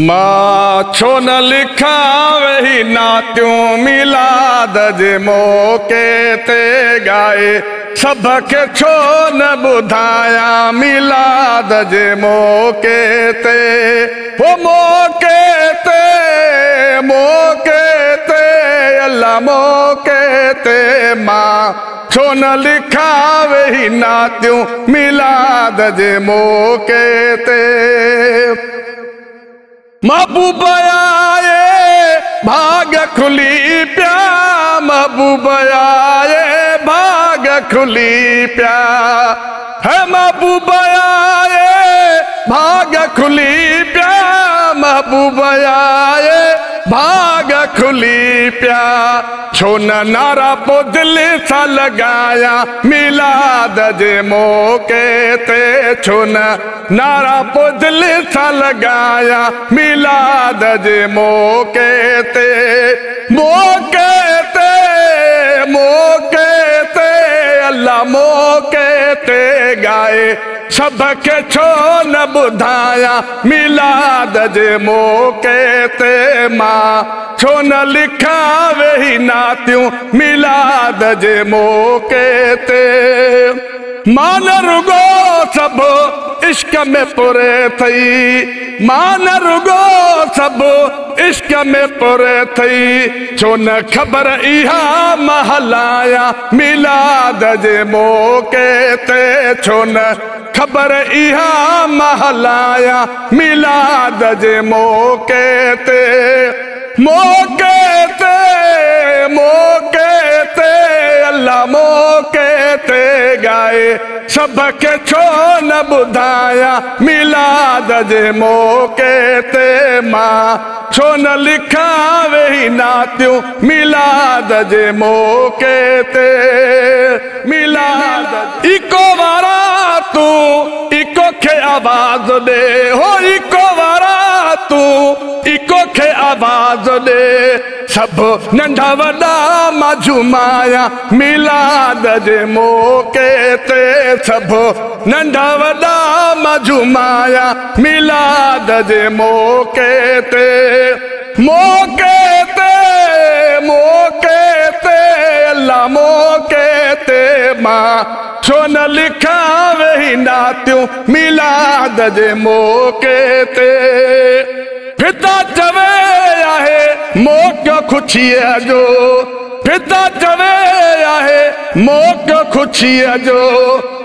मां छो न लिखां वेही नातियूं मिलाद जे मौके ते गाए सभ खे छो न ॿुधायां मिलाद जे मौके ते ओ मौके ते अल्लाह मौके ते मां छो न लिखां वेही नातियूं मिलाद जे मौके ते महबूब आए भाग खुली प्या महबूब आए भाग खुली प्या है महबूब आए भाग खुली प्या महबूब आए भाग खुली प्या छो न नारा पो दिल सा लगाया मिलाद जे मौके ते छो न नारा पो दिल सा लगाया मिलाद जे मौके ते मौके ते अल्लाह मौके ते गाए सभ खे छो न ॿुधायां मिलाद जे मौके ते मां छो न लिखां वेही नातियूं मिलाद जे मौके ते मां न रुगो सभु इश्क में पुरे थई मां न रुगो सभु इश्क में पुरे थई छो न ख़बर इहा महलाया मिलाद जे मौके ते छो न ख़बर इहा महलाया मिलाद जे मौके ते मौके ते अल्लाह मौके ते गाए सभ खे छो न ॿुधायां मिलाद जे मौके ते मां छो न लिखां वेही नातियूं मिलाद जे मौके ते मिलाद इको वारा तू इको खे आवाज़ दे हो इको वारा तू इको खे आवाज़ दे सभु नंढा वॾा माजूमाया मिलाद जे मौके ते सभु नंढा वॾा माजूमाया मिलाद जे मौके ते मौके ते अल्लाह मौके ते मां छो न लिखां वेही नातियूं मिलाद जे मौके ते पिता चवे आहे मौक़ो खुशीअ जो पिता चवे आहे मौक़ो खुशीअ जो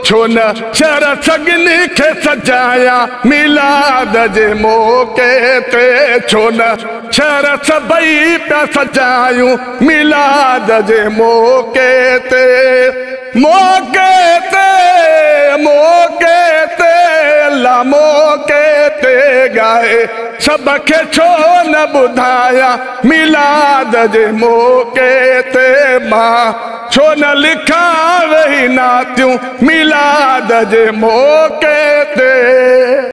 छो न शहर सभिनी खे सजाया मिलाद जे मौके ते छो न शहर सभई पिया सजायूं मिलाद जे मौके ते मौके ते अल्लाह मौके ते गाए सभ खे छो न ॿुधायां मिलाद जे मौके ते मां छो न लिखां वेही नातियूं मिलाद जे मौके ते।